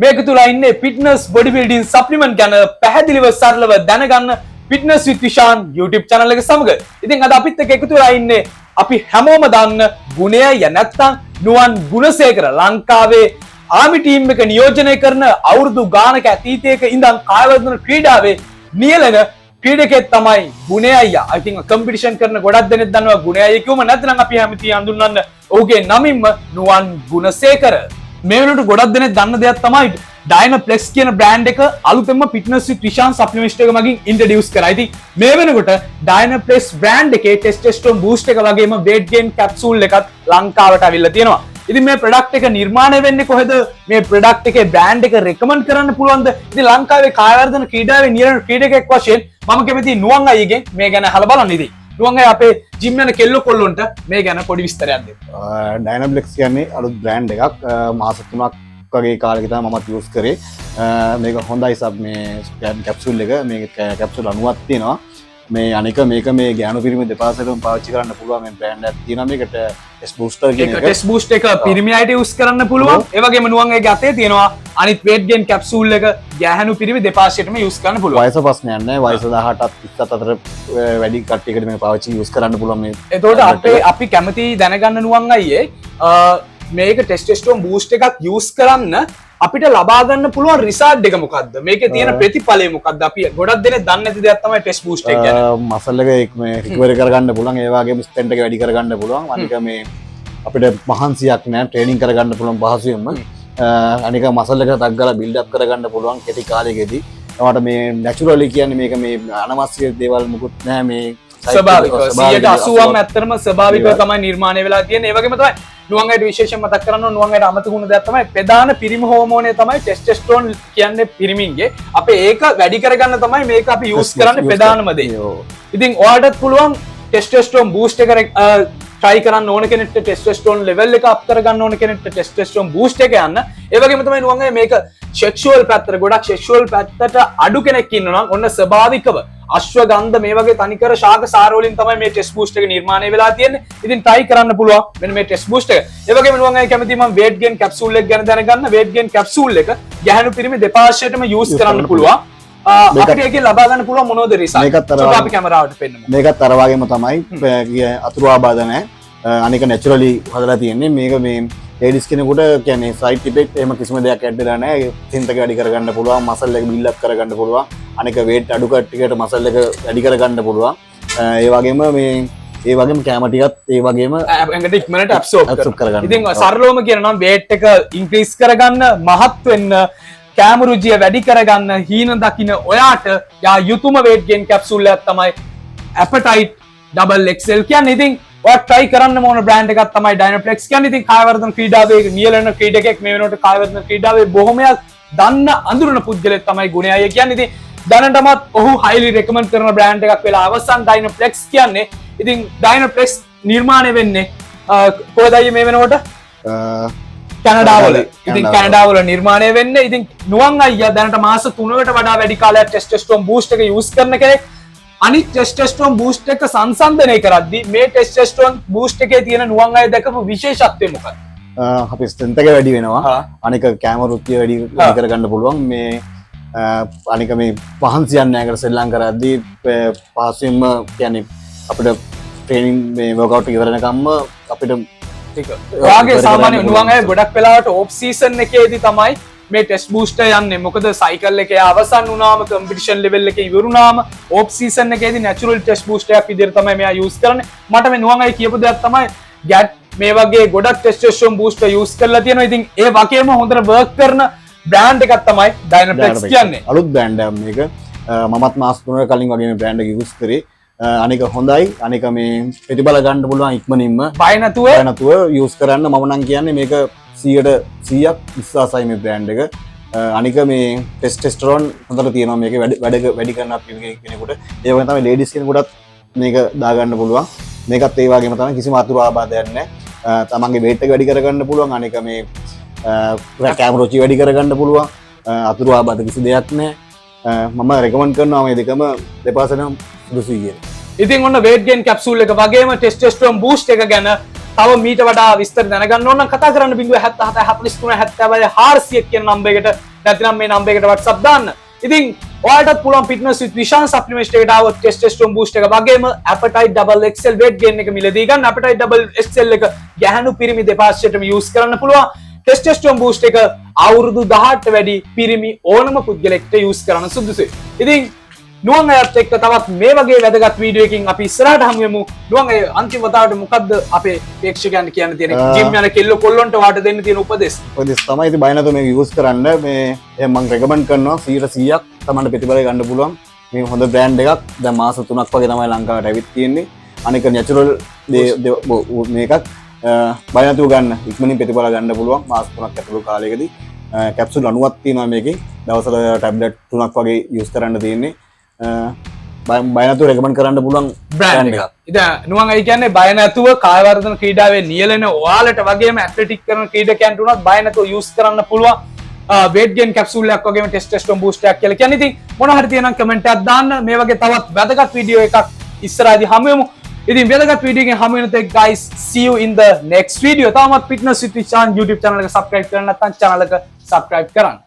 මේක තුල ඉන්නේ fitness body building supplement ගැන පැහැදිලිව සරලව දැනගන්න fitness with Vishan YouTube channel එක සමග. ඉතින් අද අපිත් එක්ක එකතු වෙලා ඉන්නේ අපි හැමෝම දන්න ගුණය ය නැත්තම් නුවන් ගුණසේකර ලංකාවේ ආමි ටීම් එක නියෝජනය කරන අවුරුදු ගානක අතීතයක ඉඳන් කායවර්ධන ක්‍රීඩාවේ නියැලෙන ක්‍රීඩකයෙක් තමයි ගුණය අයියා. I think කම්පිටිෂන් කරන ගොඩක් දෙනෙක් දන්නවා ගුණය අයියා කිව්වම නැත්නම් අපි හැමතිය හඳුන්වන්න ඔහුගේ නමින්ම නුවන් ගුණසේකර. මේ වෙනකොට ගොඩක් දෙනෙක් දන්න දෙයක් තමයි Dynaplex කියන බ්‍රෑන්ඩ් එක අලුතෙන්ම fitness with Vishan supplement එක මගින් ඉන්ට්‍රොඩියුස් කරා. ඉතින් මේ වෙනකොට Dynaplex බ්‍රෑන්ඩ් එකේ testosterone boost එක වගේම weight gain capsule එකත් ලංකාවට අවිල්ලා තියෙනවා. ඉතින් මේ ප්‍රොඩක්ට් එක නිර්මාණය වෙන්නේ කොහෙද? මේ ප්‍රොඩක්ට් එකේ බ්‍රෑන්ඩ් එක රෙකමන්ඩ් කරන්න පුළුවන්ද? ඉතින් ලංකාවේ කායවර්ධන ක්‍රීඩාවේ නියැලෙන ක්‍රීඩකයෙක් වශයෙන් මම කැමතියි නුවන් අයියගෙන් මේ ගැන අහලා බලන්න. ඉතින් නුවන් අයියා අපේ ජිම් යන කෙල්ල කොල්ලොන්ට මේ ගැන පොඩි විස්තරයක් දෙන්න. Dynaplex කියන්නේ අලුත් බ්‍රෑන්ඩ් එකක්. මාස 3ක් වගේ කාලෙක තමයි මමත් යූස් කරේ. මේක හොඳයි සබ් මේ කැප්සූල් එක. මේක කැප්සූල් 90ක් තියෙනවා. මේ අනික මේක මේ ගෑනු පිරිමි දෙපාර්ශ්වයටම පාවිච්චි කරන්න පුළුවන් මේ බ්‍රෑන්ඩ් එකක් තියෙනවා. මේකට ටෙස්ට් බූස්ටර් කියන එක. ටෙස්ට් බූස්ට් එක පිරිමි අයට යූස් කරන්න පුළුවන්. ඒ වගේම නුවන් අයියගේ අතේ තියෙනවා අනිත් weight gain capsule එක ගෑනු පිරිමි දෙපාර්ශ්වයටම යූස් කරන්න පුළුවන්. වයස ප්‍රශ්නයක් නැහැ. වයස 18ත් 27 අතර වැඩි කට්ටියකට මේක පාවිච්චි යූස් කරන්න පුළුවන් මේ. එතකොට අපි කැමති දැනගන්න නුවන් අයියේ මේක ටෙස්ටෙස්ටරෝන් බූස්ට් එකක් යූස් කරන්න අපිට ලබා ගන්න පුළුවන් රිසල්ට් එක මොකද්ද? මේකේ තියෙන ප්‍රතිඵලය මොකද්ද? අපි ගොඩක් දෙනෙක් දන්නේ නැති දෙයක් තමයි ටෙස්ට් බූස්ට් එක ගැන. මසල් එක මේ රිකවරි කරගන්න පුළුවන්. ඒ වගේම ස්ට්‍රෙන්ත් එක වැඩි කරගන්න පුළුවන්. අනික මේ අපිට මහන්සියක් නෑ ට්‍රේනින් කරගන්න පුළුවන් පහසුවෙන්ම. අනික මසල් එක ටක් ගාලා බිල්ඩ් අප් කරගන්න පුළුවන් කෙටි කාලයකදී. ඒවට මේ නැචරලි කියන්නේ මේක මේ අනවශ්‍ය දේවල් මුකුත් නෑ මේ ස්වභාවිකව 180ම ඇත්තටම ස්වභාවිකව තමයි නිර්මාණය වෙලා තියෙන්නේ. ඒ වගේම තමයි නුවන් අයියට විශේෂයෙන් මතක් කරන්න ඕන නුවන් අයියට අමතක වුණ දෙයක් තමයි ප්‍රධාන පිරිමි හෝමෝනය තමයි ටෙස්ටෙස්ටරෝන් කියන්නේ පිරිමින්ගේ. අපේ ඒක වැඩි කරගන්න තමයි මේක අපි යූස් කරන්නේ ප්‍රධානම දේ. ඉතින් ඔයාලටත් පුළුවන් ටෙස්ටෙස්ටරෝන් බූස්ට් එක try කරන්න ඕන කෙනෙක්ට ටෙස්ටෙස්ටරෝන් level එක up කරගන්න ඕන කෙනෙක්ට ටෙස්ටෙස්ටරෝන් බූස්ට් එක යන්න. ඒ වගේම තමයි නුවන් අයිය මේක sexual පැත්තට ගොඩක් sexual පැත්තට අඩු කෙනෙක් ඉන්නවා නම් ඔන්න ස්වභාවිකව අශ්වගන්ධ මේ වගේ තනිකර ශාක සාර වලින් තමයි මේ ටෙස්ට් බූස්ට් එක නිර්මාණය වෙලා තියෙන්නේ. ඉතින් try කරන්න පුළුවන් මෙන්න මේ ටෙස්ට් බූස්ට් එක. ඒ වගේම නුවන් අයිය කැමති මම weight gain capsule එක ගැන දැනගන්න. weight gain capsule එක ගැහණු පිරිමි දෙපාර්ශ්වයටම use කරන්න පුළුවන්. අපිට ඒකෙන් ලබා ගන්න පුළුවන් මොනවද රිසල්ට්? මේකත් අපි කැමරාවට පෙන්නමු. මේකත් අර වගේම තමයි අතුරු ආබාධ නැහැ. අනික නැචරලි හදලා තියෙන්නේ. මේක මේ ලේඩිස් කෙනෙකුට කියන්නේ සයිඩ් ඉෆෙක්ට් එහෙම කිසිම දෙයක් ඇඩ් වෙලා නැහැ. ස්ට්‍රෙන්ත් එක වැඩි කරගන්න පුළුවන්, මසල් එක බිල්ඩ් අප් කරගන්න පුළුවන්. අනික weight අඩු කට්ටියට මසල් එක වැඩි කරගන්න පුළුවන්. ඒ වගේම කැම ටිකත් ඒ වගේම ඇඟට ඉක්මනට absorb කරගන්න. ඉතින් සරලවම කියනවා නම් weight එක increase කරගන්න, මහත් වෙන්න, කැම රුචිය වැඩි කරගන්න, හීන දකින්න ඔයාට යා යුතුයම weight gain capsule එකක් තමයි appetite double XL කියන්නේ. ඉතින් ඔයාලා try කරන්න ඕන බ්‍රෑන්ඩ් එකක් තමයි Dynaplex කියන්නේ. ඉතින් කායවර්ධන ක්‍රීඩාවේ නියැලෙන ක්‍රීඩකෙක් මේ වෙනකොට කායවර්ධන ක්‍රීඩාවේ බොහොමයක් දන්න අඳුරන පුද්ගලෙක් තමයි ගුණය අයියා කියන්නේ. ඉතින් දැනටමත් ඔහු highly recommend කරන බ්‍රෑන්ඩ් එකක් වෙලා අවසන් Dynaplex කියන්නේ. ඉතින් Dynaplex නිර්මාණය වෙන්නේ කොහෙද අයියා මේ වෙනකොට? කැනඩාවල. ඉතින් කැනඩාවල නිර්මාණය වෙන්නේ. ඉතින් නුවන් අයියා දැනට මාස 3කට වඩා වැඩි කාලයක් ටෙස්ටෙස්ටරෝන් බූස්ට් එක යූස් කරන කෙනෙක්. අනිත් ටෙස්ටෙස්ටරෝන් බූස්ට් එක සංසන්දනය කරද්දී මේ ටෙස්ටෙස්ටරෝන් බූස්ට් එකේ තියෙන නුවන් අයියා දැකපු විශේෂත්වය මොකක්ද? අපි ස්ට්‍රෙන්ත් එක වැඩි වෙනවා. අනික කැම රුචිය වැඩි කරගන්න පුළුවන්. මේ අනික මේ පහන්සියක් නැහැ කර සෙල්ලම් කරද්දී පහසුවෙන්ම කියන්නේ අපිට ට්‍රේනින් මේ වර්ක්අවුට් එක ඉවරනකම්ම අපිට ඔයාගේ සාමාන්‍ය නුවන් අයියා ගොඩක් වෙලාවට ඕෆ් සීසන් එකේදී තමයි මේ ටෙස්ට් බූස්ටර් යන්නේ. මොකද සයිකල් එකේ අවසන් වුණාම කම්පිටිෂන් ලෙවල් එකේ ඉවරුණාම ඕෆ් සීසන් එකේදී නැචරල් ටෙස්ට් බූස්ටර් එකක් විදිහට තමයි මෙයා යූස් කරන්නේ. මට මේ නුවන් අයියා කියපු දෙයක් තමයි ගැට් මේ වගේ ගොඩක් ටෙස්ටෙස්ටරෝන් බූස්ටර් යූස් කරලා තියෙනවා. ඉතින් ඒ වගේම හොඳට වර්ක් කරන බ්‍රෑන්ඩ් එකක් තමයි Dynaplex කියන්නේ. අලුත් බ්‍රෑන්ඩ් එකක් මේක. මමත් මාස 3කට කලින් වගේ මේ බ්‍රෑන්ඩ් එක යූස් කරේ. අනික හොඳයි. අනික මේ ප්‍රතිඵල ගන්න පුළුවන් ඉක්මනින්ම. බය නැතුව යූස් කරන්න මම නම් කියන්නේ මේක 100ක් විශ්වාසයි මේ බ්‍රෑන්ඩ් එක. අනික මේ ටෙස්ටෙස්ටරෝන් හොඳට තියෙනවා මේක වැඩි කරන කෙනෙකුට. ඒ වගේම තමයි ලේඩිස් කෙනෙකුටත් මේක දාගන්න පුළුවන්. මේකත් ඒ වගේම තමයි කිසිම අතුරු ආබාධයක් නැහැ. තමන්ගේ weight එක වැඩි කරගන්න පුළුවන්. අනික මේ කැම රුචිය වැඩි කරගන්න පුළුවන්. අතුරු ආබාධ කිසි දෙයක් නැහැ. මම රෙකමන්ඩ් කරනවා මේ දෙකම දෙපාර්ශ්වයටම සුදුසුයි කියලා. ඉතින් ඔන්න weight gain capsule එක වගේම testosterone boost එක ගැන තව මීට වඩා විස්තර දැනගන්න ඕන නම් කතා කරන්න 077 43 70 400 කියන නම්බරයකට නැත්නම් මේ නම්බරයකට WhatsApp දාන්න. ඉතින් ඔයාලටත් පුළුවන් fitness with Vishan supplement එකට ආවොත් testosterone boost එක වගේම appetite double XL weight gain එක මිලදී ගන්න. appetite double XL එක ගැහණු පිරිමි දෙපාර්ශ්වයටම use කරන්න පුළුවන්. testosterone boost එක අවුරුදු 18ට වැඩි පිරිමි ඕනම පුද්ගලෙක්ට use කරන්න සුදුසුයි. ඉතින් නුවන් අයත් එක්ක තවත් මේ වගේ වැදගත් වීඩියෝ එකකින් අපි ඉස්සරහට හමු වෙමු. නුවන් අය අන්තිම වතාවට මොකද්ද අපේ ප්‍රේක්ෂකයන්ට කියන්න තියෙන්නේ? ජිම් යන කෙල්ල කොල්ලොන්ට වාට දෙන්න තියෙන උපදෙස්. ඔයදස් තමයි ඉතින් බය නැතුව මේක යූස් කරන්න. මේ මම රෙකමන්ඩ් කරනවා 100%ක් තමන්ට ප්‍රතිඵල ගන්න පුළුවන්. මේ හොඳ බ්‍රෑන්ඩ් එකක්. දැන් මාස 3ක් වගේ තමයි ලංකාවට ඇවිත් තියෙන්නේ. අනික නැචරල් මේකක් බය නැතුව ගන්න. ඉක්මනින් ප්‍රතිඵල ගන්න පුළුවන් මාස 3ක් ඇතුළු කාලයකදී. කැප්සූල් 90ක් තියෙනවා මේකේ. දවසට ටැබ්ලට් 3ක් වගේ යූස් කරන්න තියෙන්නේ. බය නැතුව රෙකමන්ඩ් කරන්න පුළුවන් බ්‍රෑන්ඩ් එකක්. ඉතින් නුවන් අය කියන්නේ බය නැතුව කාය වර්ධන ක්‍රීඩාවේ නියැලෙන ඔයාලට වගේම ඇත්ලටික් කරන ක්‍රීඩකයන්ට උනත් බය නැතුව යූස් කරන්න පුළුවන් weight gain capsule එකක් වගේම testosterone boost එකක් කියලා කියන්නේ. ඉතින් මොන හරි තියෙනම් කමෙන්ට් එකක් දාන්න. මේ වගේ තවත් වැදගත් වීඩියෝ එකක් ඉස්සරහදී හමු වෙමු. ඉතින් වැදගත් වීඩියෝ එකකින් හමු වෙන තෙක් guys see you in the next video. තාමත් fitness with Vishan YouTube channel එක subscribe කරන්න නැත්නම් channel එක subscribe කරන්න.